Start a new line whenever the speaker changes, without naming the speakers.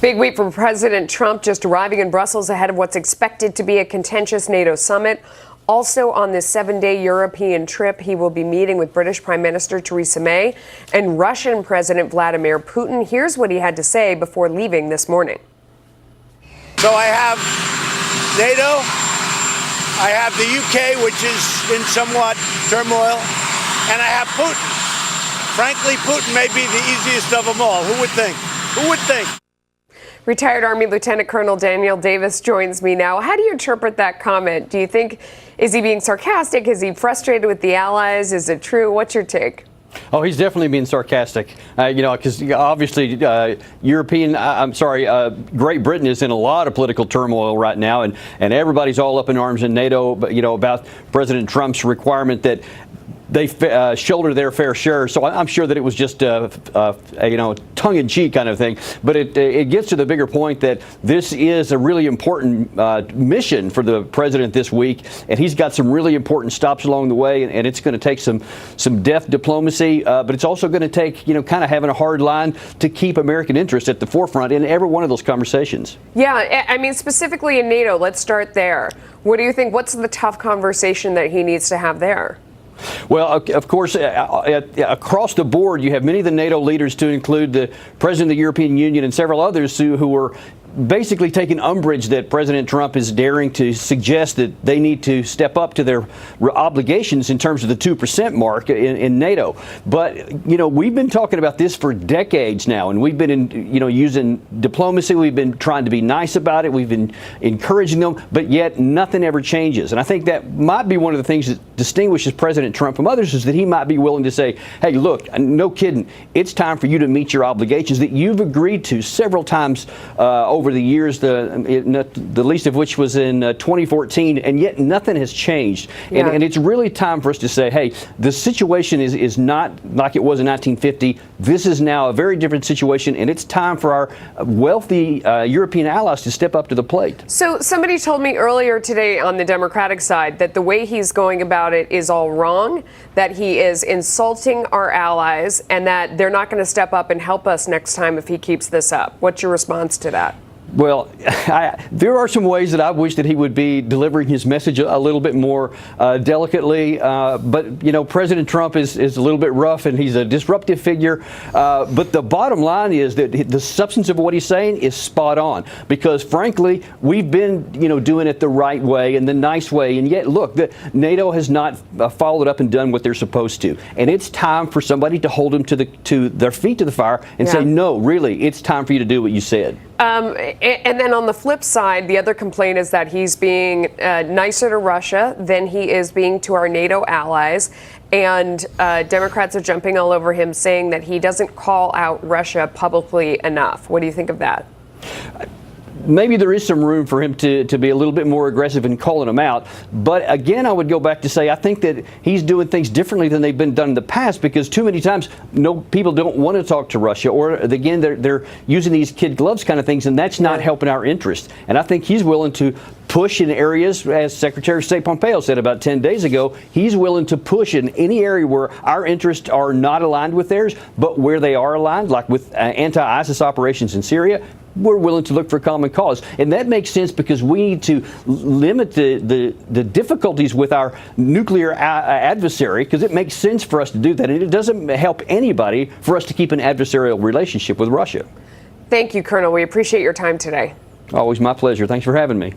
Big week for President Trump, just arriving in Brussels ahead of what's expected to be a contentious NATO summit. Also on this 7-day European trip, he will be meeting with British Prime Minister Theresa May and Russian President Vladimir Putin. Here's what he had to say before leaving this morning.
So I have NATO, I have the UK, which is in somewhat turmoil, and I have Putin. Frankly, Putin may be the easiest of them all. Who would think? Who would think?
Retired Army Lieutenant Colonel Daniel Davis joins me now. How do you interpret that comment? Do you think, is he being sarcastic? Is he frustrated with the allies? Is it true? What's your take?
Oh, he's definitely being sarcastic, because obviously Great Britain is in a lot of political turmoil right now, and everybody's all up in arms in NATO, about President Trump's requirement that they shoulder their fair share. So I'm sure that it was just a tongue-in-cheek kind of thing. But it gets to the bigger point that this is a really important mission for the president this week, and he's got some really important stops along the way, and it's going to take some deft diplomacy, but it's also going to take kind of having a hard line to keep American interest at the forefront in every one of those conversations.
Yeah, I mean, specifically in NATO, let's start there. What do you think? What's the tough conversation that he needs to have there?
Well, of course, across the board, you have many of the NATO leaders, to include the President of the European Union and several others who are basically taking umbrage that President Trump is daring to suggest that they need to step up to their obligations in terms of the 2% mark in NATO. But, we've been talking about this for decades now, and we've been, using diplomacy. We've been trying to be nice about it. We've been encouraging them, but yet nothing ever changes. And I think that might be one of the things that distinguishes President Trump from others, is that he might be willing to say, hey, look, no kidding, it's time for you to meet your obligations that you've agreed to several times over the years, the least of which was in 2014, and yet nothing has changed.
Yeah.
And it's really time for us to say, hey, the situation is not like it was in 1950. This is now a very different situation, and it's time for our wealthy European allies to step up to the plate.
So somebody told me earlier today on the Democratic side that the way he's going about it is all wrong, that he is insulting our allies, and that they're not going to step up and help us next time if he keeps this up. What's your response to that?
Well, there are some ways that I wish that he would be delivering his message a little bit more delicately. But, President Trump is a little bit rough, and he's a disruptive figure. But the bottom line is that the substance of what he's saying is spot on, because, frankly, we've been, doing it the right way and the nice way. And yet, look, NATO has not followed up and done what they're supposed to. And it's time for somebody to hold them to their feet to the fire and say, no, really, it's time for you to do what you said.
And then on the flip side, the other complaint is that he's being nicer to Russia than he is being to our NATO allies. And Democrats are jumping all over him, saying that he doesn't call out Russia publicly enough. What do you think of that?
Maybe there is some room for him to be a little bit more aggressive in calling them out. But again, I would go back to say I think that he's doing things differently than they've been done in the past, because too many times people don't want to talk to Russia, or again, they're using these kid gloves kind of things, and that's not helping our interest. And I think he's willing to push in areas, as Secretary of State Pompeo said about 10 days ago, he's willing to push in any area where our interests are not aligned with theirs, but where they are aligned, like with anti-ISIS operations in Syria. We're willing to look for common cause. And that makes sense because we need to limit the difficulties with our nuclear adversary, because it makes sense for us to do that. And it doesn't help anybody for us to keep an adversarial relationship with Russia.
Thank you, Colonel. We appreciate your time today.
Always my pleasure. Thanks for having me.